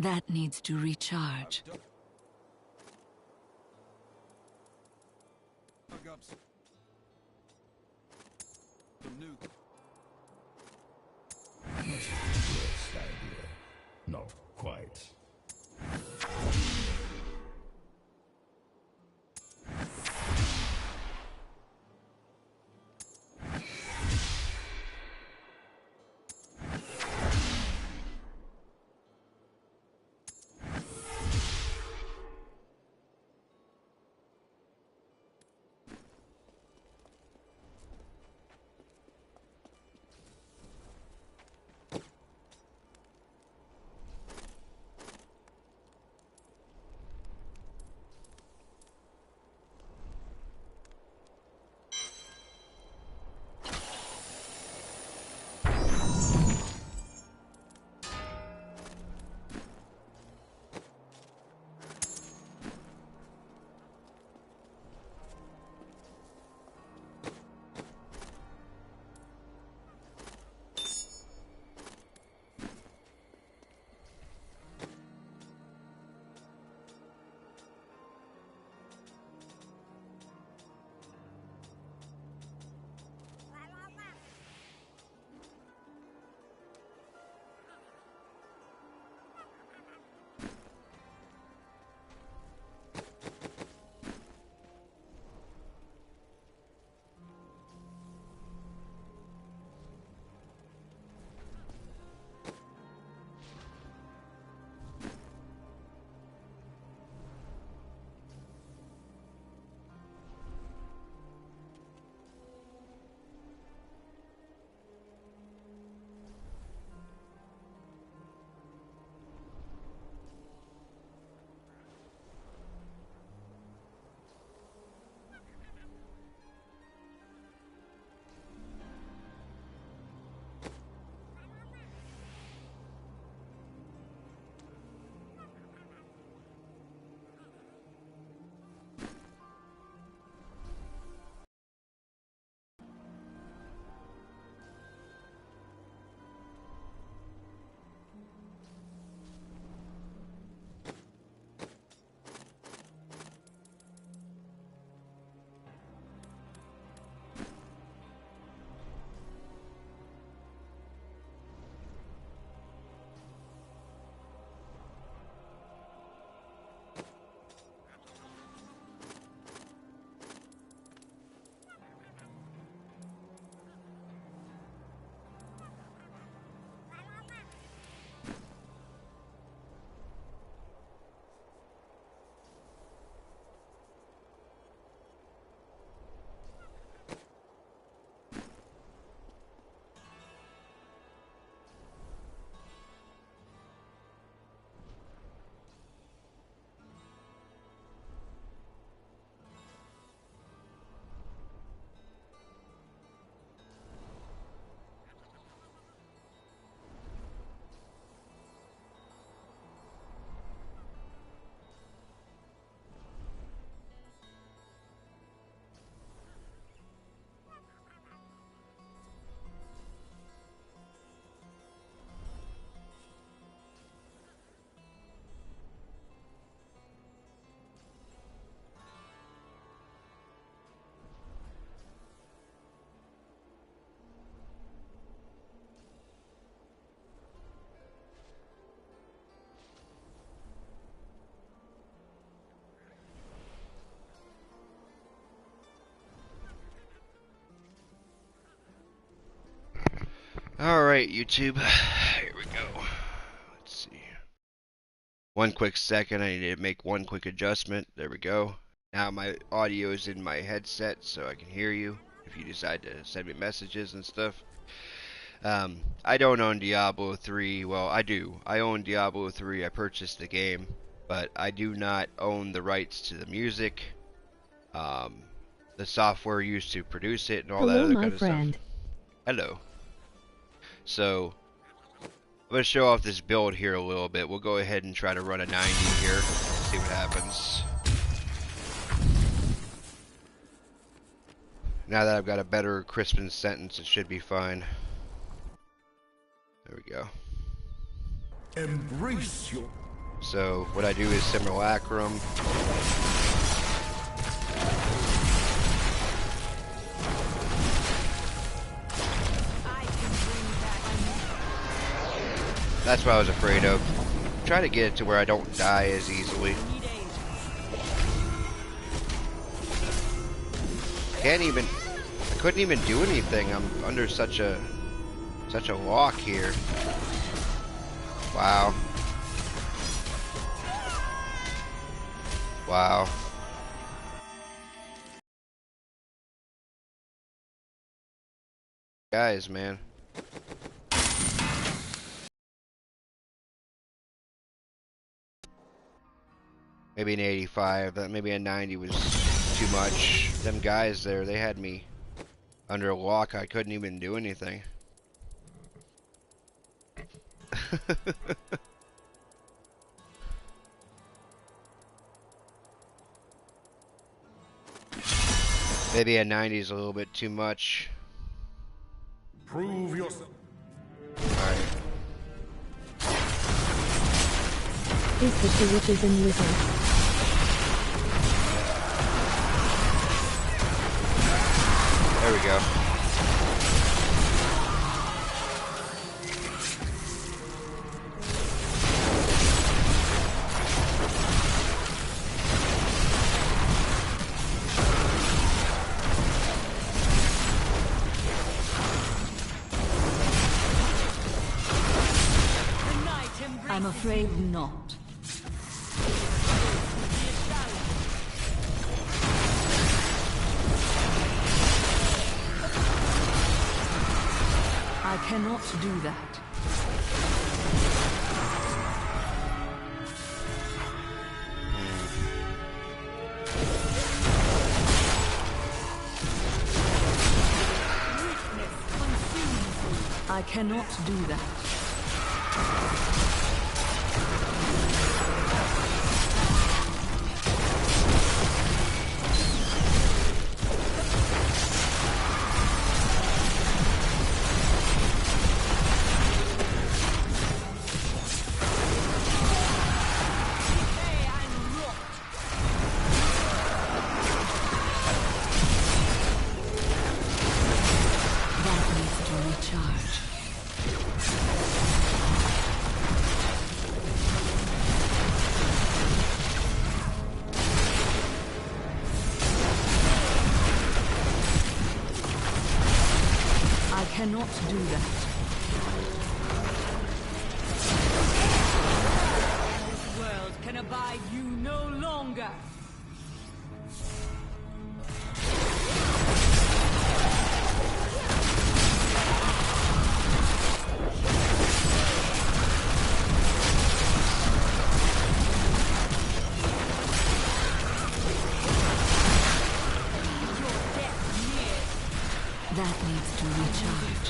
That needs to recharge. Worst idea. Not quite. Alright, YouTube. Here we go. Let's see. One quick second. I need to make one quick adjustment. There we go. Now my audio is in my headset, so I can hear you if you decide to send me messages and stuff. I don't own Diablo 3. Well, I do. I own Diablo 3. I purchased the game, but I do not own the rights to the music, the software used to produce it, and all that other kind of stuff. Hello. So, I'm going to show off this build here a little bit. We'll go ahead and try to run a 90 here, see what happens. Now that I've got a better crisping sentence, it should be fine. There we go. Embrace your So what I do is simulacrum. That's what I was afraid of. Try to get it to where I don't die as easily. I couldn't even do anything. I'm under such a lock here. Wow. Wow. Guys, man. Maybe an 85, maybe a 90 was too much. Them guys there, they had me under a lock. I couldn't even do anything. Maybe a 90 is a little bit too much. Prove yourself. Alright. Is the witches and wizards? There we go. I'm afraid not. I cannot do that. I cannot do that. Cannot do that. This world can abide you no longer. That needs to recharge.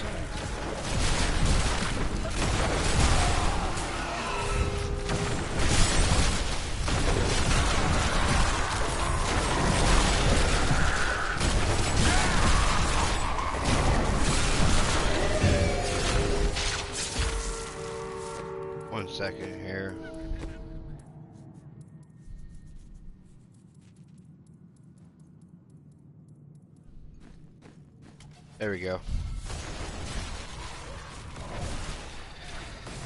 One second here. There we go.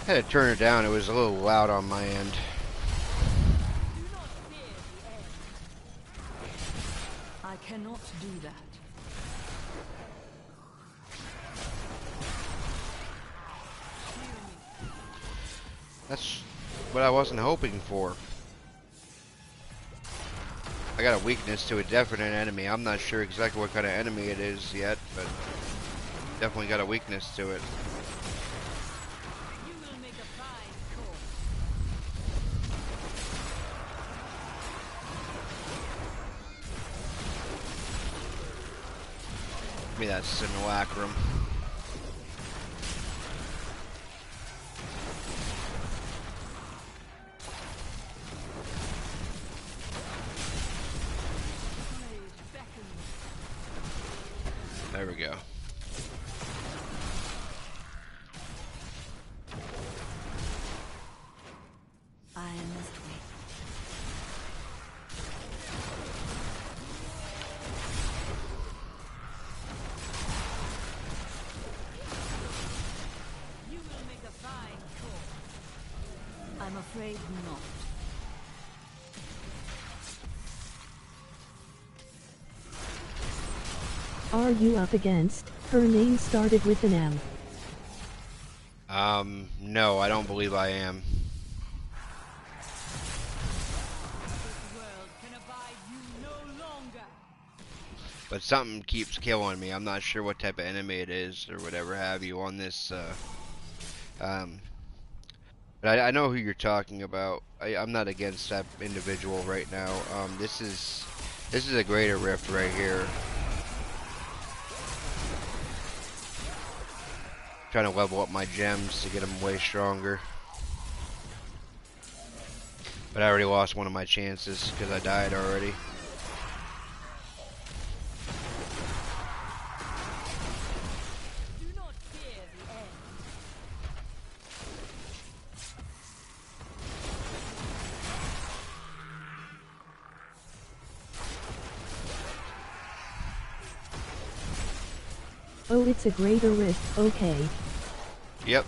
Had to turn it down. It was a little loud on my end. I cannot do that. That's what I wasn't hoping for. I got a weakness to a definite enemy. I'm not sure exactly what kind of enemy it is yet, but definitely got a weakness to it. Give me that simulacrum. There we go. I am Abide not. Are you up against? Her name started with an M. No, I don't believe I am. This world can abide you no longer. But something keeps killing me. I'm not sure what type of enemy it is or whatever have you on this, but I know who you're talking about. I'm not against that individual right now. This is a greater rift right here. Trying to level up my gems to get them way stronger. But I already lost one of my chances because I died already. Do not fear the end. Oh, it's a greater rift, okay. Yep.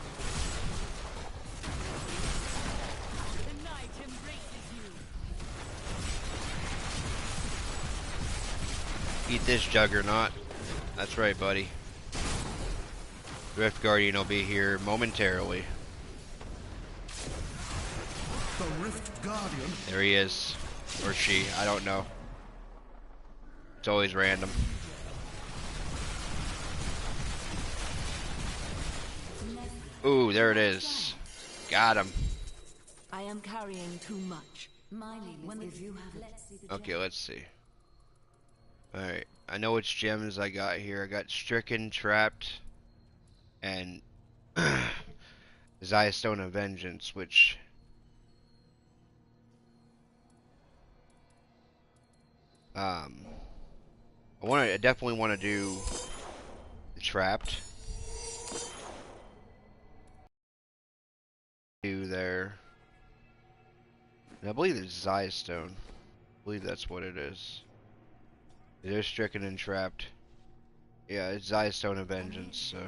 The night embraces you. Eat this, Juggernaut. That's right, buddy. Rift Guardian will be here momentarily. The Rift Guardian. There he is. Or she. I don't know. It's always random. Ooh, there it is. Got him. I am carrying too much. My name is if you have Okay, let's see. Alright. I know which gems I got here. I got Stricken, Trapped, and Zaya Stone of Vengeance, which I definitely want to do the Trapped. Do there. And I believe it's Zaya Stone. I believe that's what it is. It is Stricken and Trapped. Yeah, it's Zaya Stone of Vengeance, so.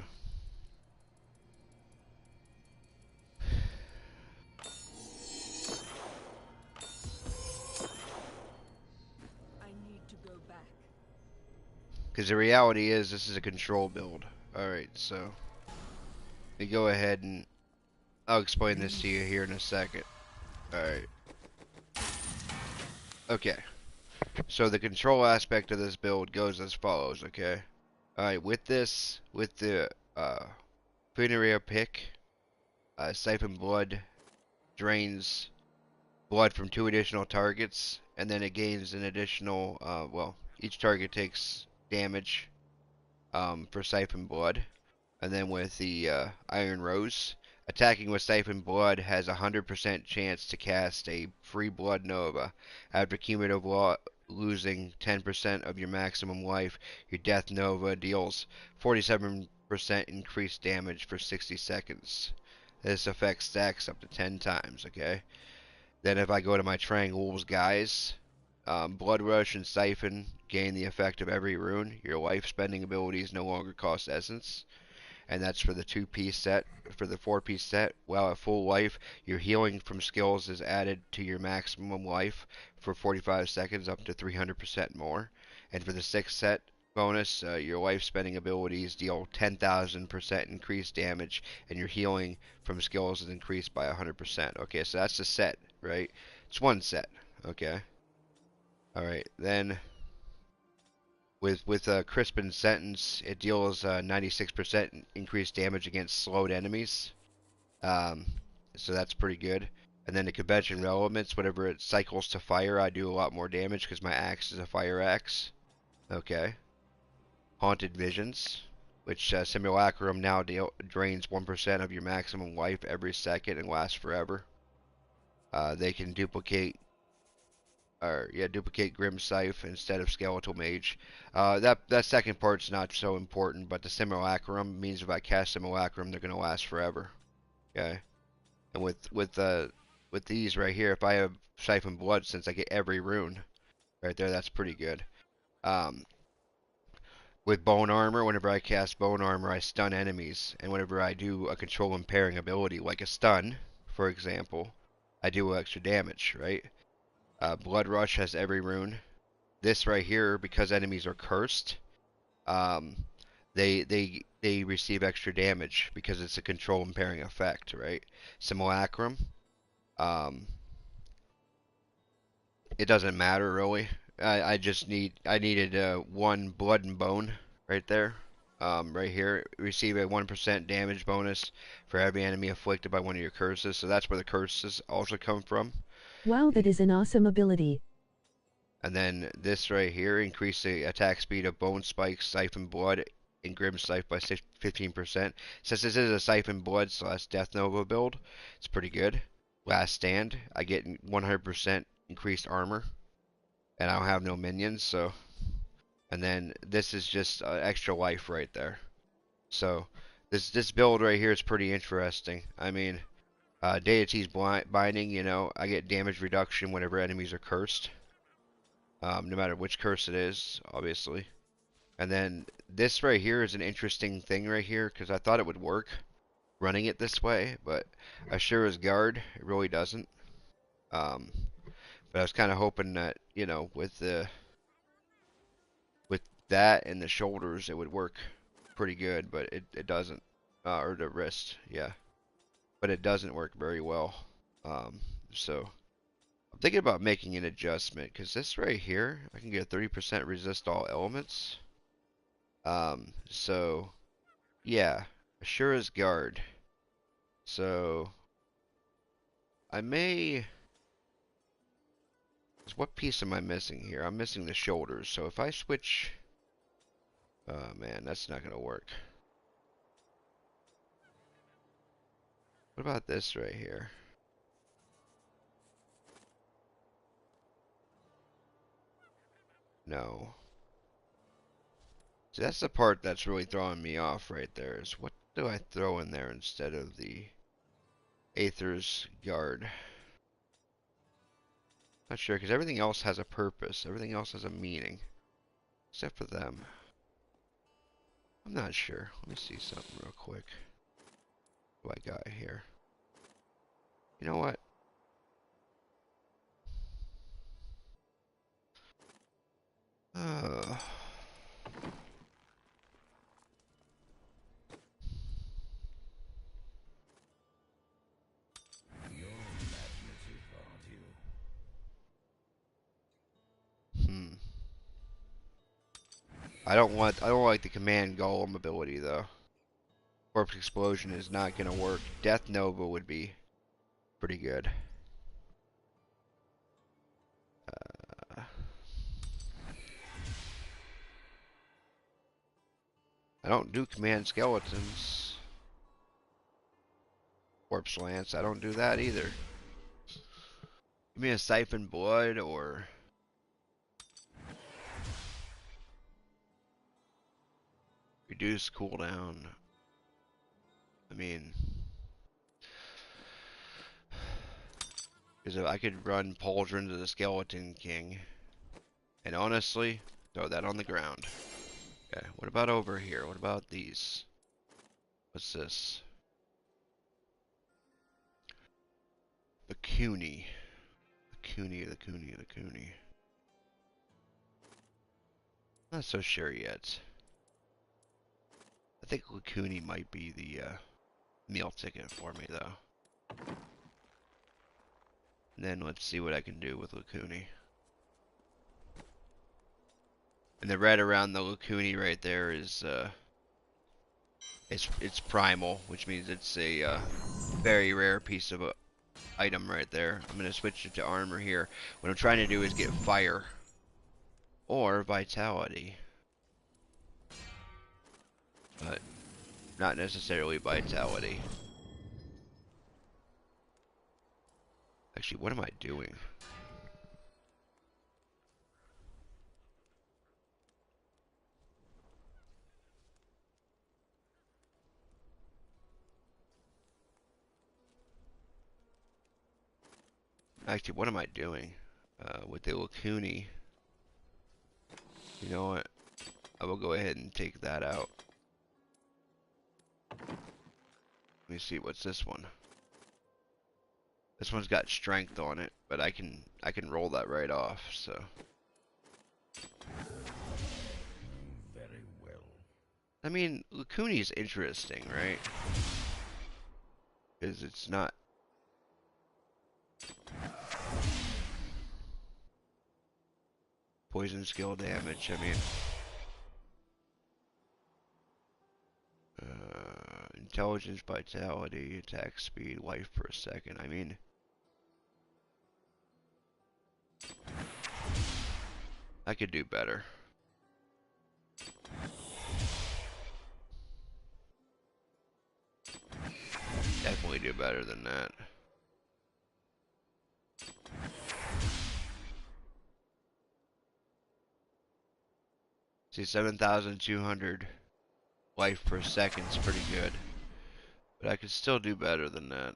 I need to go back. Because the reality is, this is a control build. Alright, so. Let me go ahead and I'll explain this to you here in a second. Alright. Okay. So the control aspect of this build goes as follows, okay? Alright, with this, with the Funerea pick, Siphon Blood drains blood from 2 additional targets, and then it gains an additional, well, each target takes damage for Siphon Blood. And then with the Iron Rose, attacking with Siphon Blood has a 100% chance to cast a free Blood Nova. After cumulative losing 10% of your maximum life, your Death Nova deals 47% increased damage for 60 seconds. This effect stacks up to 10 times, okay? Then if I go to my Triangle's Guise, Blood Rush and Siphon gain the effect of every rune. Your life spending abilities no longer cost essence. And that's for the 2-piece set. For the 4-piece set, while at full life, your healing from skills is added to your maximum life for 45 seconds up to 300% more. And for the 6th set bonus, your life spending abilities deal 10,000% increased damage, and your healing from skills is increased by 100%. Okay, so that's the set, right? It's one set, okay? Alright, then with Crispin's Sentence, it deals 96% increased damage against slowed enemies. So that's pretty good. And then the Convention Elements, whenever it cycles to fire, I do a lot more damage because my axe is a fire axe. Okay. Haunted Visions, which Simulacrum now drains 1% of your maximum life every second and lasts forever. They can duplicate Grim Scythe instead of Skeletal Mage. That second part's not so important, but the Simulacrum means if I cast Simulacrum, they're gonna last forever. Okay, and with these right here, if I have Siphon Blood, since I get every rune right there, that's pretty good. With Bone Armor, whenever I cast Bone Armor, I stun enemies, and whenever I do a control impairing ability, like a stun, for example, I do extra damage, right? Blood Rush has every rune. This right here, because enemies are cursed, um, they receive extra damage because it's a control impairing effect, right? Simulacrum, um, it doesn't matter really. I needed one blood and bone right there. Right here, receive a 1% damage bonus for every enemy afflicted by one of your curses. So that's where the curses also come from. Wow, that is an awesome ability. And then this right here, increase the attack speed of Bone Spike, Siphon Blood, and Grim Scythe by 15%. Since this is a Siphon Blood / Death Nova build, it's pretty good. Last Stand, I get 100% increased armor, and I don't have no minions, so. And then this is just extra life right there. So this build right here is pretty interesting. I mean, Deity's Binding, you know, I get damage reduction whenever enemies are cursed. No matter which curse it is, obviously. And then this right here is an interesting thing right here because I thought it would work running it this way, but Ashura's Guard, it really doesn't. Um, but I was kind of hoping that, you know, with that and the shoulders, it would work pretty good, but it doesn't. Or the wrist, yeah. But it doesn't work very well. So I'm thinking about making an adjustment because this right here, I can get 30% resist all elements. So yeah, Ashura's Guard. So I may. What piece am I missing here? I'm missing the shoulders. So if I switch, oh man, that's not gonna work. What about this right here? No. See, that's the part that's really throwing me off right there. Is what do I throw in there instead of the Aether's Guard? Not sure, because everything else has a purpose. Everything else has a meaning. Except for them. I'm not sure. Let me see something real quick. What do I got here? You know what? Uh, hmm. I don't like the command golem ability though. Corpse explosion is not gonna work. Death Nova would be pretty good. I don't do command skeletons. Corpse lance, I don't do that either. Give me a siphon blood or reduce cooldown. I mean, because if I could run Pauldron to the Skeleton King, and honestly, throw that on the ground. Okay, what about over here? What about these? What's this? The Cooney. The Cooney, the Cooney, the Cooney. Not so sure yet. I think Lacuni might be the meal ticket for me, though. And then let's see what I can do with Lacuni. And the red around the Lacuni right there is it's primal, which means it's a very rare piece of item right there. I'm gonna switch it to armor here. What I'm trying to do is get fire or vitality, but not necessarily vitality. Actually, what am I doing? Actually, what am I doing? With the Lacuni. You know what? I will go ahead and take that out. Let me see, what's this one? This one's got strength on it, but I can roll that right off, so. Very well. I mean, Lukuni's interesting, right? Because it's not. Poison skill damage, I mean. Intelligence, vitality, attack speed, life per second. I mean, I could do better. Definitely do better than that. See, 7,200 life per second is pretty good. But I could still do better than that.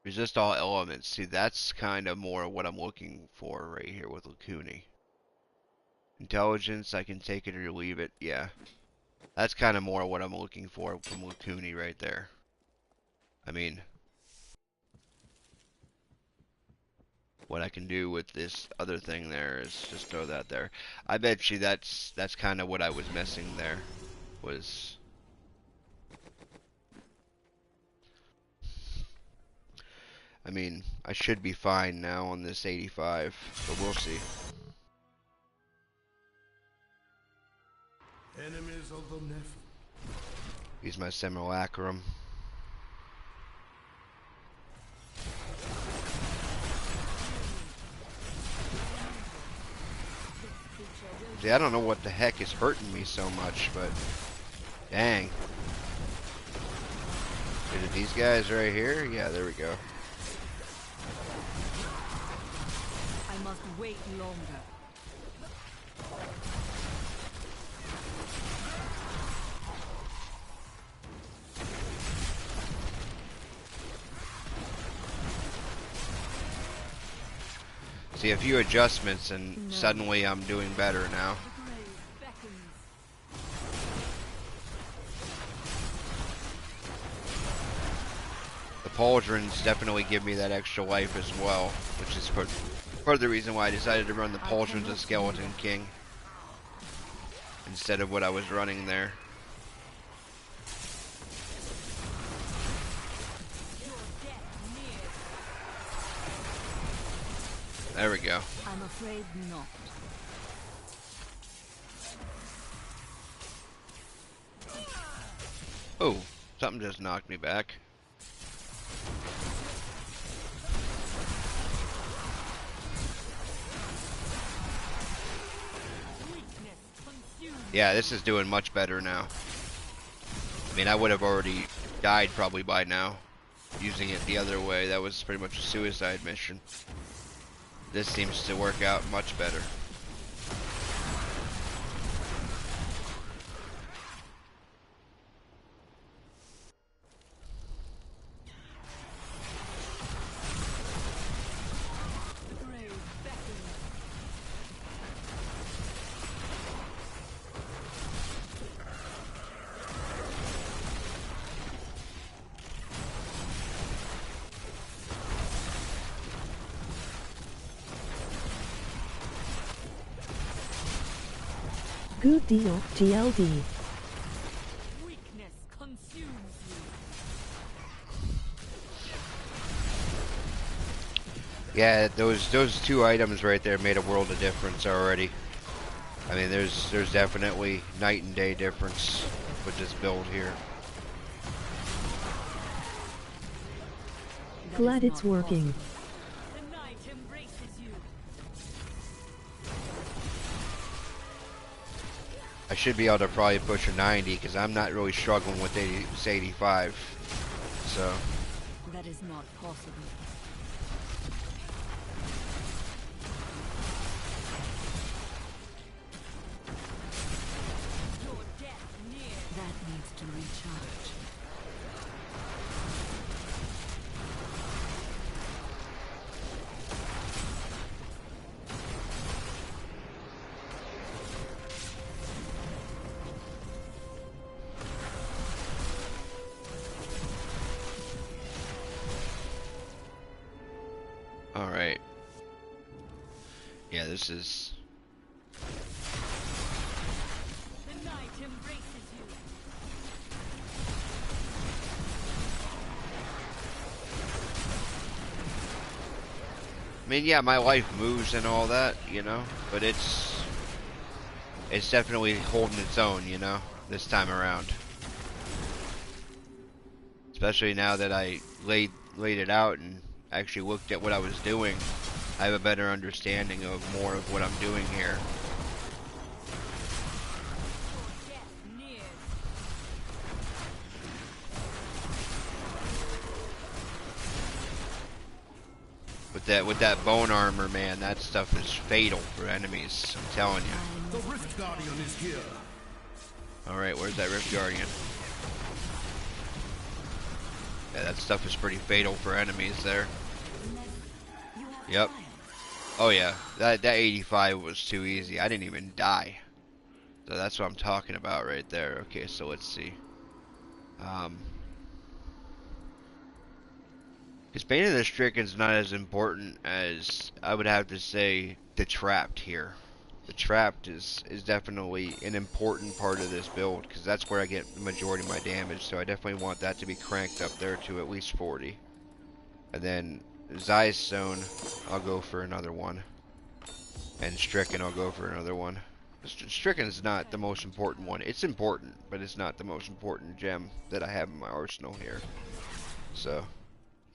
Resist all elements. See, that's kind of more what I'm looking for right here with Lukuni. Intelligence, I can take it or leave it. Yeah. That's kind of more what I'm looking for from Lukuni right there. I mean, what I can do with this other thing there is just throw that there. I bet you that's kind of what I was missing there. Was I mean, I should be fine now on this 85, but we'll see. Enemies of the Necro. Use my simulacrum. See, I don't know what the heck is hurting me so much, but dang. Is it these guys right here? Yeah, there we go. I must wait longer. See, a few adjustments and suddenly I'm doing better now. The pauldrons definitely give me that extra life as well, which is part of the reason why I decided to run the pauldrons of Skeleton King instead of what I was running there. There we go. I'm afraid not. Oh, something just knocked me back. Yeah, this is doing much better now. I mean, I would have already died probably by now using it the other way. That was pretty much a suicide mission. This seems to work out much better. Good deal, GLD. Weakness consumes you. Yeah, those two items right there made a world of difference already. I mean, there's definitely night and day difference with this build here. Glad it's working. The night embraces you. I should be able to probably push a 90 because I'm not really struggling with 85. So That is not possible. Your death nears. That needs to recharge. this is... The night embraces you. I mean, yeah, my life moves and all that, you know, but it's definitely holding its own, you know, this time around. Especially now that I laid it out and actually looked at what I was doing, I have a better understanding of more of what I'm doing here. With that bone armor, man, that stuff is fatal for enemies, I'm telling you. The Rift Guardian is here. Alright, where's that Rift Guardian? Yeah, that stuff is pretty fatal for enemies there. Yep. Oh yeah, that 85 was too easy. I didn't even die. So that's what I'm talking about right there. Okay, so let's see. Because Bane of the Stricken's not as important as, I would have to say, the Trapped here. The Trapped is definitely an important part of this build, because that's where I get the majority of my damage, so I definitely want that to be cranked up there to at least 40. And then Zai's Stone, I'll go for another one. And Stricken, I'll go for another one. Stricken is not the most important one. It's important, but it's not the most important gem that I have in my arsenal here. So...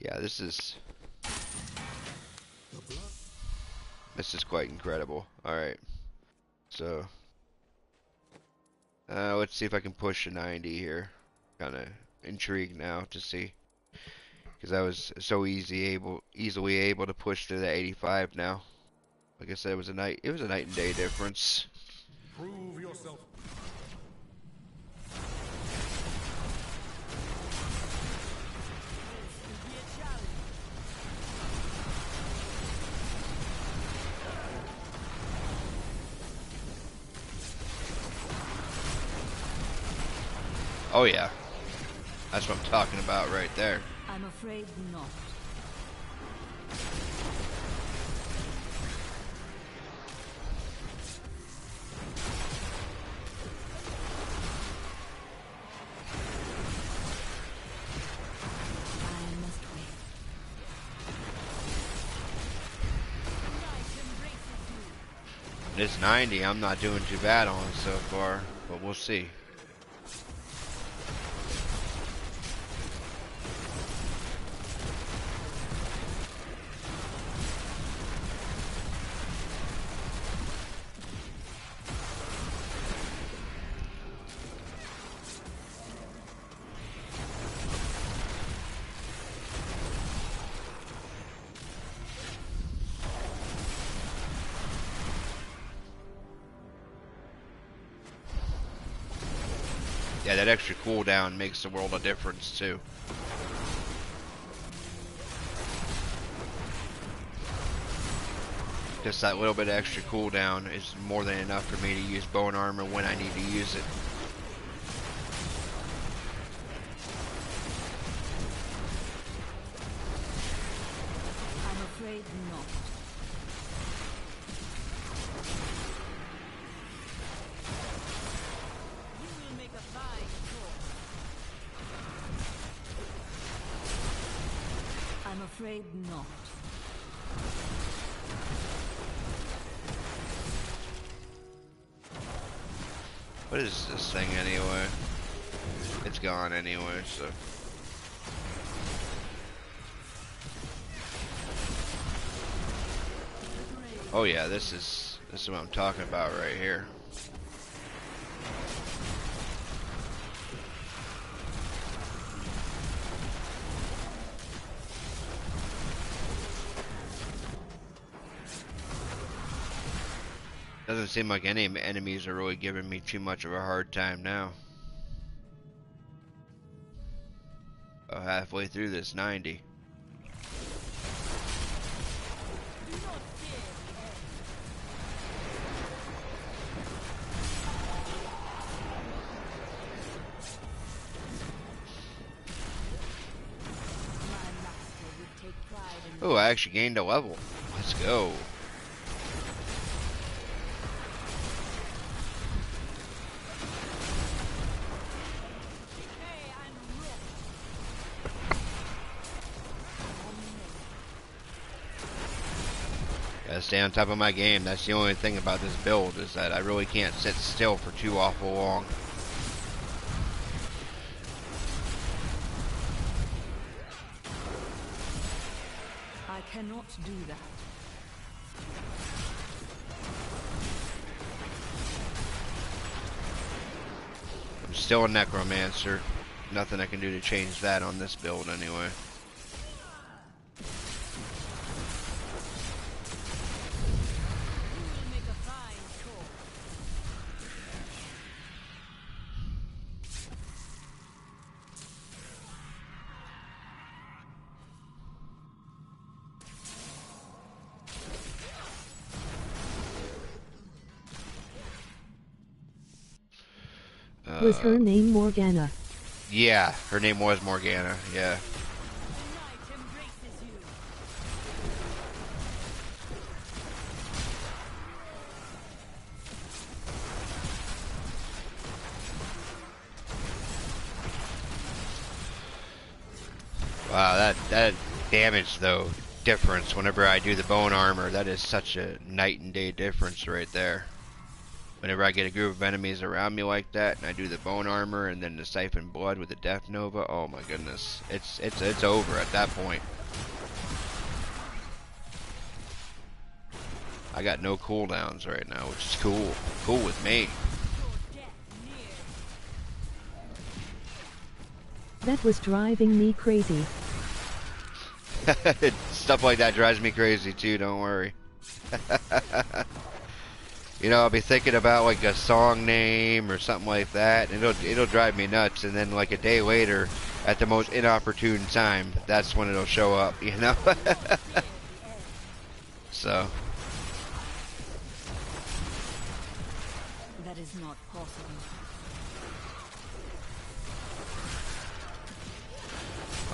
yeah, this is quite incredible. Alright. So let's see if I can push a 90 here. Kinda intrigued now to see. Because I was so easily able to push to the 85 now. Like I said, it was a night and day difference. Prove yourself. Oh yeah, that's what I'm talking about right there. I'm afraid not. I must wait. This 90, I'm not doing too bad on so far, but we'll see. Yeah, that extra cooldown makes the world of difference too. Just that little bit of extra cooldown is more than enough for me to use bone armor when I need to use it. I'm afraid not. You will make a fine choice. I'm afraid not. What is this thing anyway? It's gone anyway, so. Oh yeah, this is what I'm talking about right here. Doesn't seem like any enemies are really giving me too much of a hard time now. Oh, halfway through this 90. Oh, I actually gained a level. Let's go. Gotta stay on top of my game. That's the only thing about this build, is that I really can't sit still for too awful long. I cannot do that. I'm still a necromancer. Nothing I can do to change that on this build anyway. Was her name Morgana? Yeah, her name was Morgana, yeah. Wow, that damage though, difference whenever I do the bone armor, that is such a night and day difference right there. Whenever I get a group of enemies around me like that, and I do the bone armor, and then the siphon blood with the death nova, oh my goodness, it's over at that point. I got no cooldowns right now, which is cool. Cool with me. That was driving me crazy. Stuff like that drives me crazy too, don't worry. You know, I'll be thinking about like a song name or something like that, and it'll drive me nuts, and then like a day later, at the most inopportune time, that's when it'll show up, you know? So. That is not possible.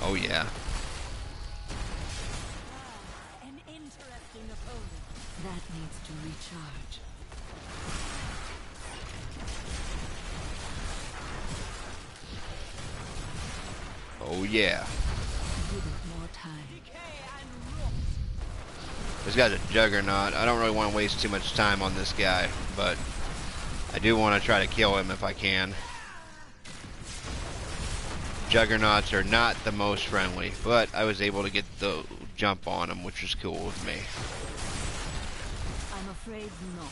Oh yeah. An interesting opponent. That needs to recharge. Oh yeah. Give it more time. This guy's a juggernaut. I don't really want to waste too much time on this guy, but I do want to try to kill him if I can. Juggernauts are not the most friendly, but I was able to get the jump on him, which is cool with me. I'm afraid not.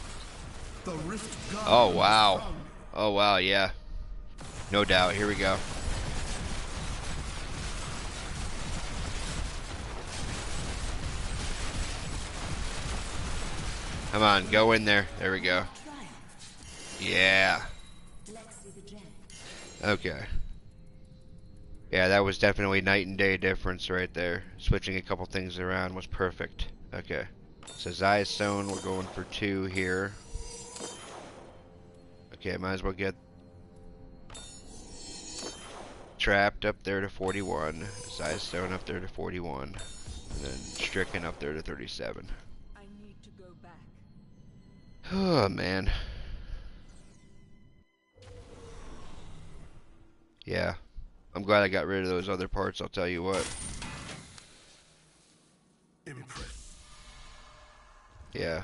The Rift God Oh wow. Oh wow, yeah. No doubt. Here we go. Come on, go in there. There we go. Yeah. Okay. Yeah, that was definitely night and day difference right there. Switching a couple things around was perfect. Okay. So Zaya Stone, we're going for 2 here. Okay, might as well get Trapped up there to 41. Zaya Stone up there to 41. And then Stricken up there to 37. Oh, man. Yeah. I'm glad I got rid of those other parts, I'll tell you what. Impress. Yeah.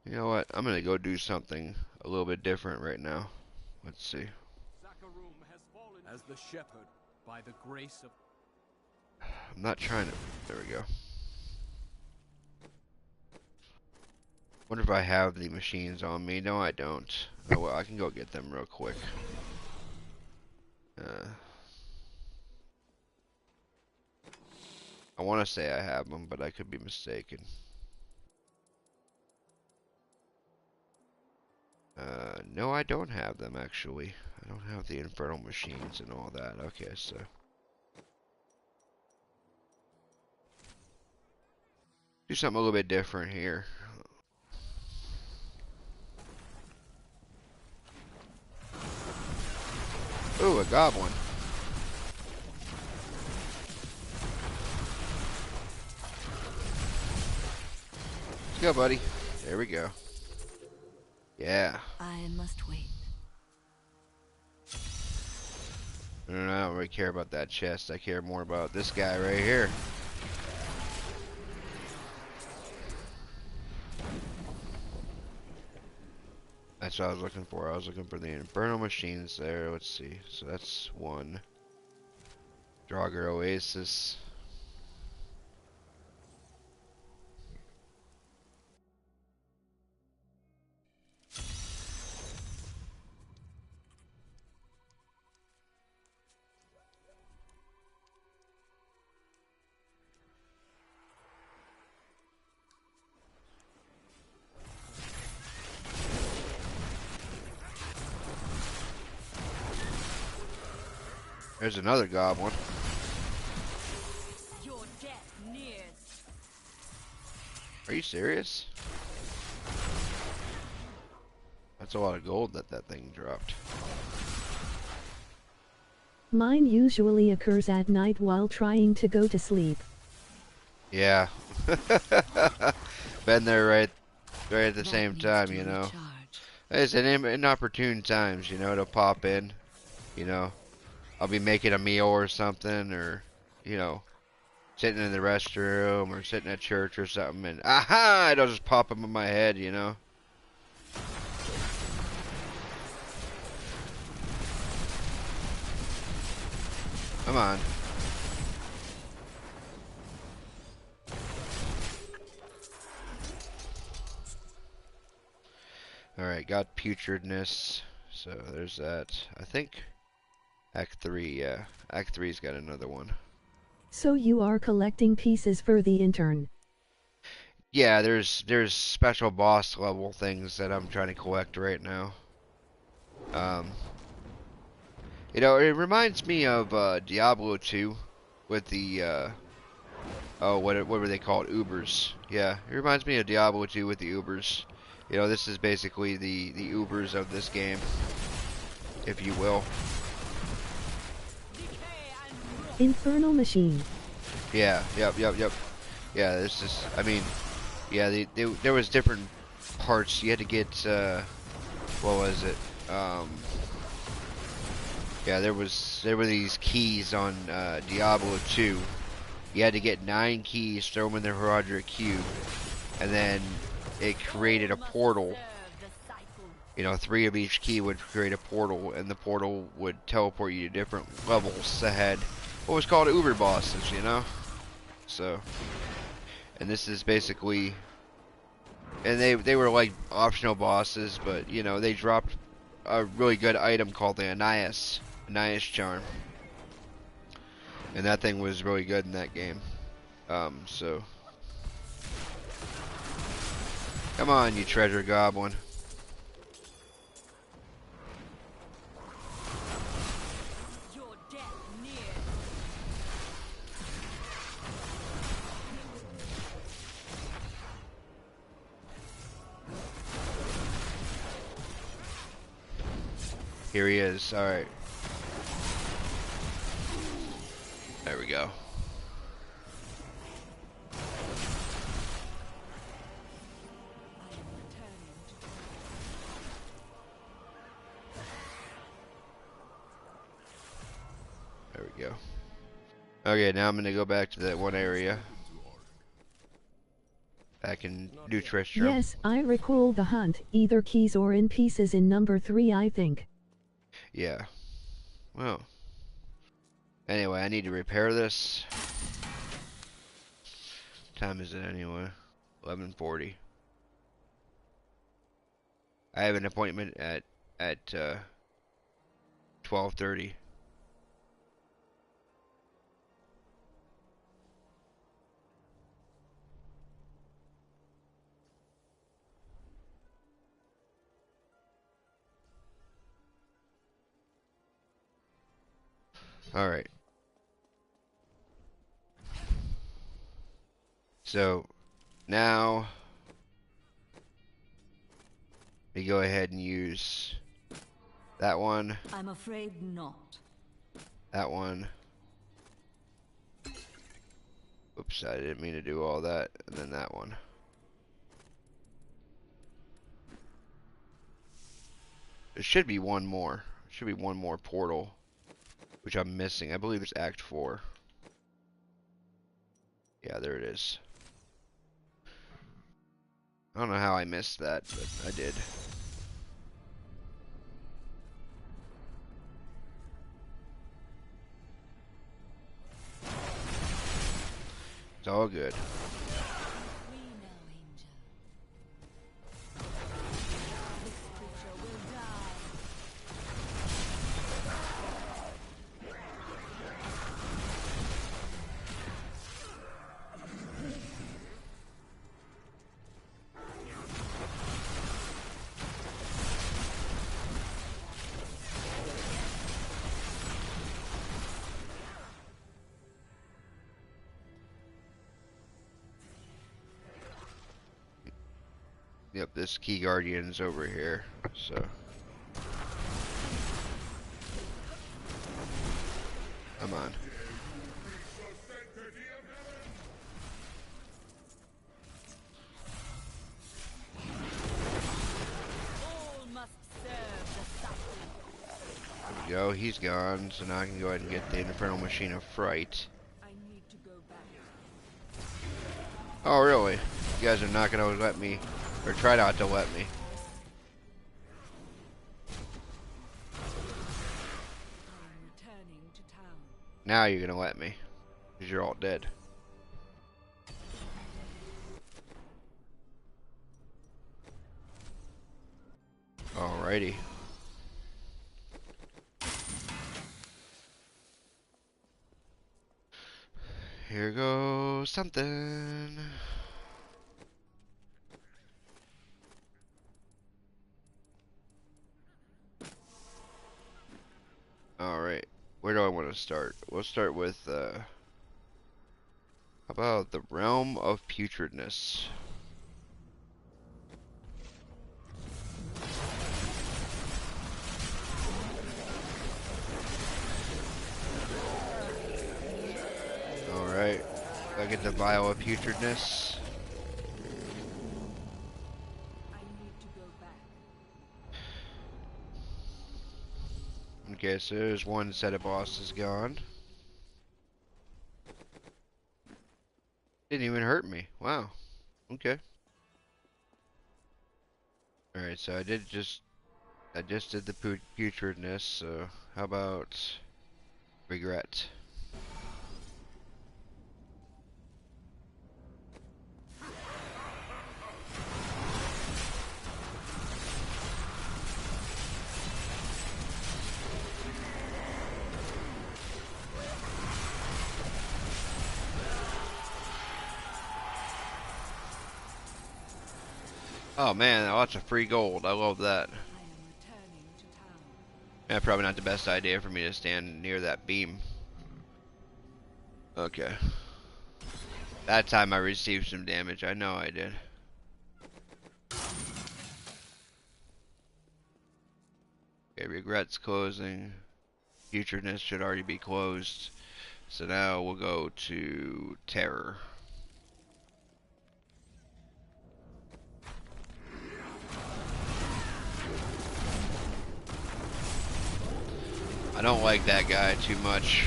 You know what? I'm gonna go do something a little bit different right now. Let's see. As the shepherd, by the grace of... I'm not trying to... There we go. Wonder if I have the machines on me. No, I don't. Oh well, I can go get them real quick. I want to say I have them, but I could be mistaken. No, I don't have them, actually. I don't have the infernal machines and all that. Okay, so... do something a little bit different here. Ooh, a goblin. Let's go, buddy. There we go. Yeah. I must wait. I don't really care about that chest. I care more about this guy right here. That's what I was looking for. I was looking for the Infernal Machines there. Let's see. So that's one. Draugr Oasis. There's another goblin. Your death nears. Are you serious? That's a lot of gold that thing dropped. Mine usually occurs at night while trying to go to sleep. Yeah. Been there right at the That same needs time, to you know. recharge. It's an inopportune times, you know, to pop in. You know, I'll be making a meal or something, or, you know, sitting in the restroom or sitting at church or something, and aha! It'll just pop up in my head, you know. Come on. Alright, got putridness. So there's that. I think Act 3, yeah. Act 3's got another one. So you are collecting pieces for the intern. Yeah, there's special boss level things that I'm trying to collect right now. You know, it reminds me of Diablo 2 with the oh, what were they called? Ubers. Yeah, it reminds me of Diablo 2 with the Ubers. You know, this is basically the Ubers of this game, if you will. Infernal Machine. Yeah, yep. Yeah, this is, I mean, yeah, there was different parts. You had to get, what was it? Yeah, there were these keys on Diablo 2. You had to get 9 keys, throw them in the Herodric Cube, and then it created a portal. You know, 3 of each key would create a portal, and the portal would teleport you to different levels ahead. What was called Uber bosses, you know? So, and this is basically, and they were like optional bosses, but you know, they dropped a really good item called the Anais charm. And that thing was really good in that game. So come on, you treasure goblin. Your death nears. Here he is. Alright. There we go. There we go. Okay, now I'm gonna go back to that one area. Back in New Tristram. Yes, I recall the hunt, either keys or in pieces in number 3 I think. Yeah. Well. Anyway, I need to repair this. What time is it anyway? 11:40. I have an appointment at 12:30. All right. So now we go ahead and use that one, I'm afraid not. that one. Oops, I didn't mean to do all that, and then that one. There should be one more. There should be one more portal, which I'm missing. I believe it's Act 4. Yeah, there it is. I don't know how I missed that, but I did. It's all good. We know, Angel. This creature will die. Yep, this key guardian's over here, so. Come on. All must serve the suffering. There we go, he's gone, so now I can go ahead and get the Infernal Machine of Fright. I need to go back. Oh, really? You guys are not gonna let me, or try not to let me. I'm returning to town. Now you're gonna let me, because you're all dead. Alrighty. Here goes something. Alright, where do I want to start? We'll start with, how about the Realm of Putridness? Alright, I get the Vial of Putridness. I need to go back. Okay, so there's one set of bosses gone. Didn't even hurt me. Wow. Okay. Alright, so I just did the putridness, so how about regret? Oh man, lots of free gold. I love that. I am returning to town. Yeah, probably not the best idea for me to stand near that beam. Okay. That time I received some damage. I know I did. Okay, regret's closing. Putridness should already be closed. So now we'll go to terror. I don't like that guy too much.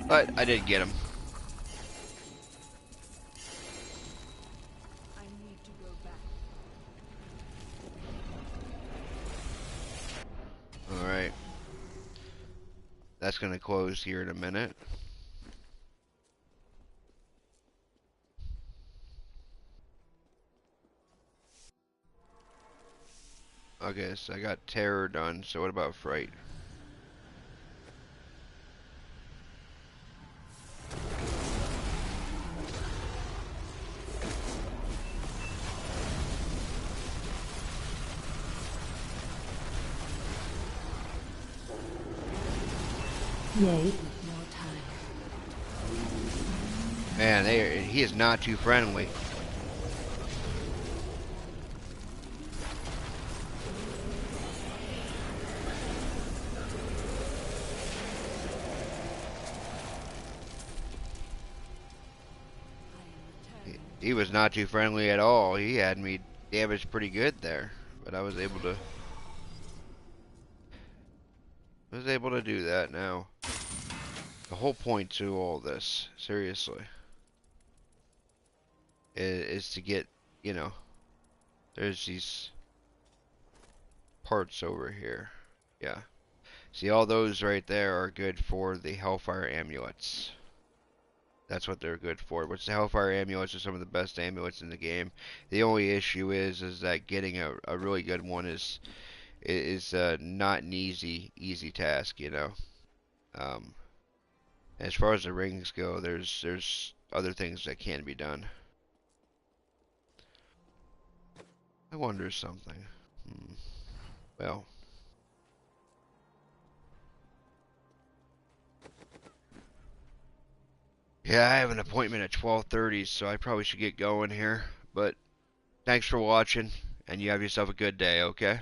But I did get him. I need to go back. Alright. That's gonna close here in a minute. Okay, so I got terror done, so what about fright? Yay. More time. Man, he is not too friendly. He was not too friendly at all. He had me damaged pretty good there, but I was able to do that now. The whole point to all this, seriously, is to get, you know, there's these parts over here. Yeah. See, all those right there are good for the Hellfire Amulets. That's what they're good for. Which the Hellfire Amulets are some of the best amulets in the game. The only issue is that getting a really good one is not an easy task, you know. Um, as far as the rings go, there's other things that can be done. I wonder something. Well. Yeah, I have an appointment at 12:30, so I probably should get going here. But thanks for watching, and you have yourself a good day, okay?